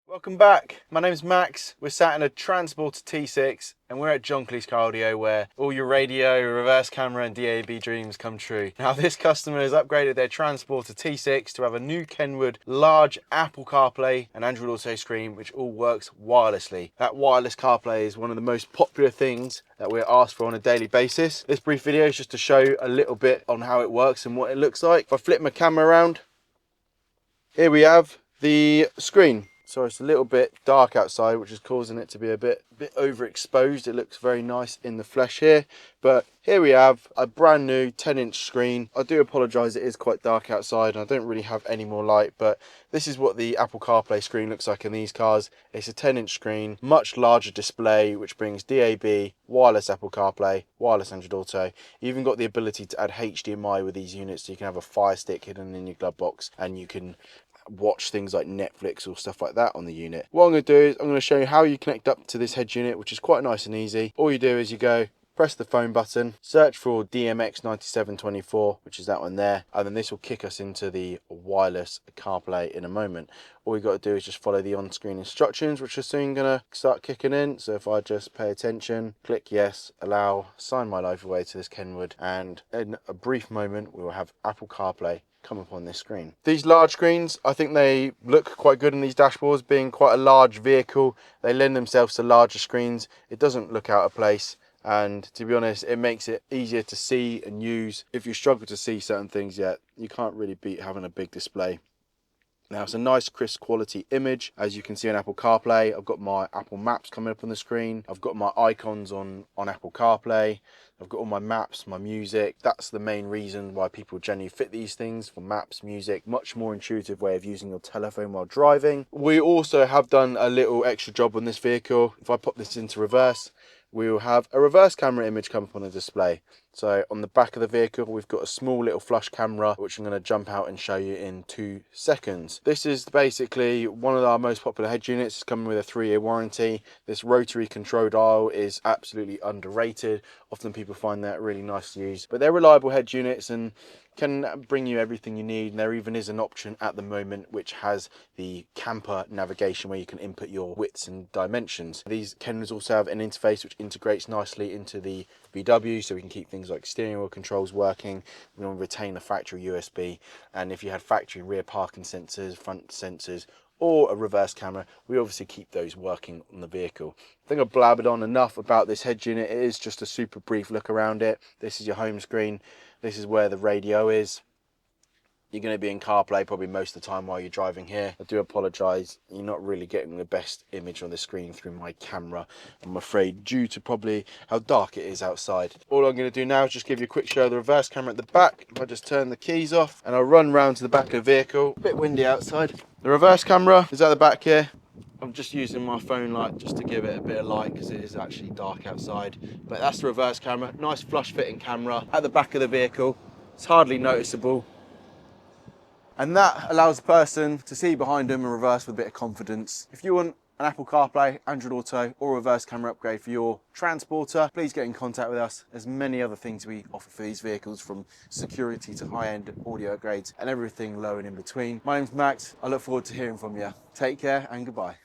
Welcome back. My name's Max. We're sat in a Transporter T6 and we're at Kleis Car Audio where all your radio, reverse camera and DAB dreams come true. Now this customer has upgraded their Transporter T6 to have a new Kenwood large Apple CarPlay and Android Auto screen which all works wirelessly. That wireless CarPlay is one of the most popular things that we're asked for on a daily basis. This brief video is just to show a little bit on how it works and what it looks like. If I flip my camera around, here we have the screen. So it's a little bit dark outside, which is causing it to be a bit overexposed. It looks very nice in the flesh here, but here we have a brand new 10-inch screen. I do apologise, it is quite dark outside and I don't really have any more light, but this is what the Apple CarPlay screen looks like in these cars. It's a 10-inch screen, much larger display, which brings DAB, wireless Apple CarPlay, wireless Android Auto. You even got the ability to add HDMI with these units, so you can have a Fire Stick hidden in your glove box and you can watch things like Netflix or stuff like that on the unit. What I'm going to do is I'm going to show you how you connect up to this head unit, which is quite nice and easy. All you do is you go press the phone button, search for DMX9724, which is that one there, and then this will kick us into the wireless CarPlay in a moment. All you got to do is just follow the on-screen instructions, which are soon going to start kicking in. So if I just pay attention, click yes, allow, sign my life away to this Kenwood, and in a brief moment we will have Apple CarPlay come up on this screen. These large screens, I think they look quite good in these dashboards. Being quite a large vehicle, they lend themselves to larger screens. It doesn't look out of place, and to be honest, it makes it easier to see and use. If you struggle to see certain things yet, you can't really beat having a big display. Now it's a nice crisp quality image. As you can see on Apple CarPlay, I've got my Apple Maps coming up on the screen. I've got my icons on Apple CarPlay. I've got all my maps, my music. That's the main reason why people generally fit these things, for maps, music, much more intuitive way of using your telephone while driving. We also have done a little extra job on this vehicle. If I pop this into reverse, we will have a reverse camera image come up on the display. So on the back of the vehicle, we've got a small little flush camera, which I'm going to jump out and show you in 2 seconds. This is basically one of our most popular head units. It's coming with a 3-year warranty. This rotary control dial is absolutely underrated. Often people find that really nice to use, but they're reliable head units and can bring you everything you need. And there even is an option at the moment which has the camper navigation where you can input your widths and dimensions. These Kenwoods also have an interface which integrates nicely into the VW, so we can keep things like steering wheel controls working. We want to retain the factory USB, and if you had factory rear parking sensors, front sensors, or a reverse camera, we obviously keep those working on the vehicle. I think I've blabbered on enough about this head unit. It is just a super brief look around it. This is your home screen. This is where the radio is. You're going to be in CarPlay probably most of the time while you're driving here. I do apologise, you're not really getting the best image on the screen through my camera, I'm afraid, due to probably how dark it is outside. All I'm going to do now is just give you a quick show of the reverse camera at the back. If I just turn the keys off and I'll run round to the back of the vehicle. A bit windy outside. The reverse camera is at the back here. I'm just using my phone light just to give it a bit of light because it is actually dark outside. But that's the reverse camera. Nice flush fitting camera at the back of the vehicle. It's hardly noticeable. And that allows the person to see behind them and reverse with a bit of confidence. If you want an Apple CarPlay, Android Auto or reverse camera upgrade for your Transporter, please get in contact with us. There's many other things we offer for these vehicles, from security to high-end audio upgrades and everything low and in between. My name's Max. I look forward to hearing from you. Take care and goodbye.